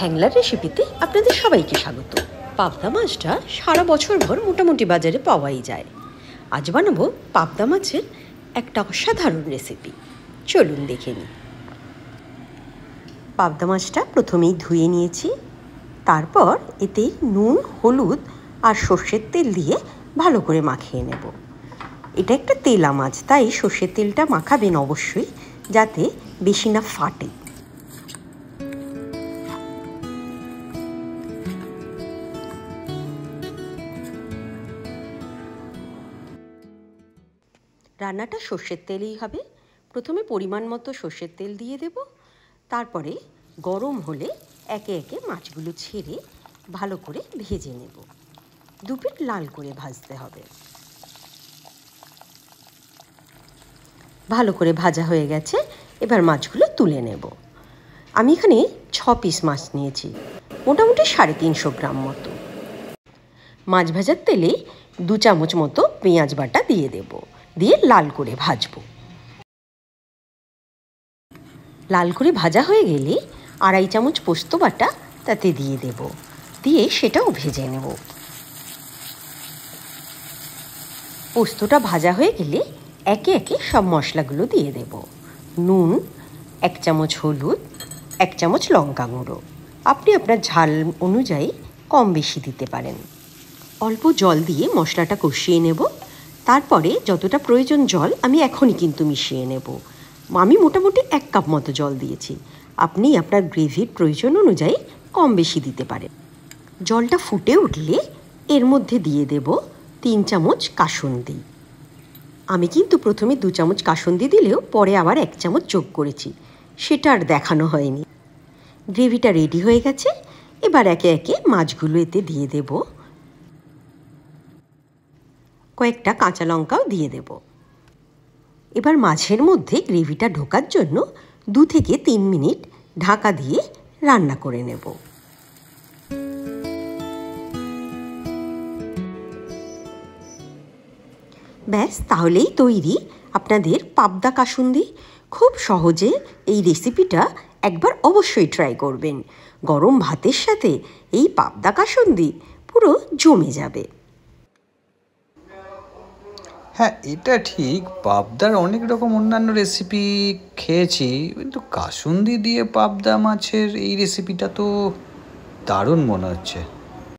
খ্যাংলার রেসিপিতে আপনাদের সবাইকে স্বাগত। পাবদা মাছটা সারা বছর ভর মোটামুটি বাজারে পাওয়াই যায়। আজ বানাবো পাবদা মাছের একটা অসাধারণ রেসিপি। চলুন দেখে নিই। পাবদা মাছটা প্রথমেই ধুয়ে নিয়েছি, তারপর এতে নুন, হলুদ আর সর্ষের তেল দিয়ে ভালো করে মাখিয়ে নেব। এটা একটা তেলা মাছ, তাই সর্ষের তেলটা মাখাবেন অবশ্যই, যাতে বেশি না ফাটে। রান্নাটা সর্ষের তেলেই হবে। প্রথমে পরিমাণ মতো সর্ষের তেল দিয়ে দেব, তারপরে গরম হলে একে একে মাছগুলো ছেড়ে ভালো করে ভেজে নেব। দুপিঠ লাল করে ভাজতে হবে। ভালো করে ভাজা হয়ে গেছে, এবার মাছগুলো তুলে নেব। আমি এখানে 6 পিস মাছ নিয়েছি, মোটামুটি 350 গ্রাম মতো। মাছ ভাজার তেলে 2 চামচ মতো পেঁয়াজ বাটা দিয়ে দেব, দিয়ে লাল করে ভাজবো। লাল করে ভাজা হয়ে গেলে 2.5 চামচ পোস্ত বাটা তাতে দিয়ে দেব, দিয়ে সেটাও ভেজে নেব। পোস্তটা ভাজা হয়ে গেলে একে একে সব মশলাগুলো দিয়ে দেব। নুন 1 চামচ, হলুদ 1 চামচ, লঙ্কা গুঁড়ো। আপনি আপনার ঝাল অনুযায়ী কম বেশি দিতে পারেন। অল্প জল দিয়ে মশলাটা কষিয়ে নেব। তারপরে যতটা প্রয়োজন জল আমি এখনই কিন্তু মিশিয়ে নেব। আমি মোটামুটি 1 কাপ মতো জল দিয়েছি। আপনি আপনার গ্রেভির প্রয়োজন অনুযায়ী কম বেশি দিতে পারেন। জলটা ফুটে উঠলে এর মধ্যে দিয়ে দেব 3 চামচ কাসুন্দি। আমি কিন্তু প্রথমে 2 চামচ কাসুন্দি দিলেও পরে আবার 1 চামচ যোগ করেছি, সেটা আর দেখানো হয়নি। গ্রেভিটা রেডি হয়ে গেছে। এবার একে একে মাছগুলো এতে দিয়ে দেব। কয়েকটা কাঁচা লঙ্কাও দিয়ে দেব। এবার মাছের মধ্যে গ্রেভিটা ঢোকার জন্য 2 থেকে 3 মিনিট ঢাকা দিয়ে রান্না করে নেব। ব্যাস, তাহলেই তৈরি আপনাদের পাবদা কাসুন্দি। খুব সহজে এই রেসিপিটা একবার অবশ্যই ট্রাই করবেন। গরম ভাতের সাথে এই পাবদা কাসুন্দি পুরো জমে যাবে। হ্যাঁ, এটা ঠিক। পাবদার অনেক রকম অন্যান্য রেসিপি খেয়েছি, কিন্তু কাসুন্দি দিয়ে পাবদা মাছের এই রেসিপিটা তো দারুণ মনে হচ্ছে।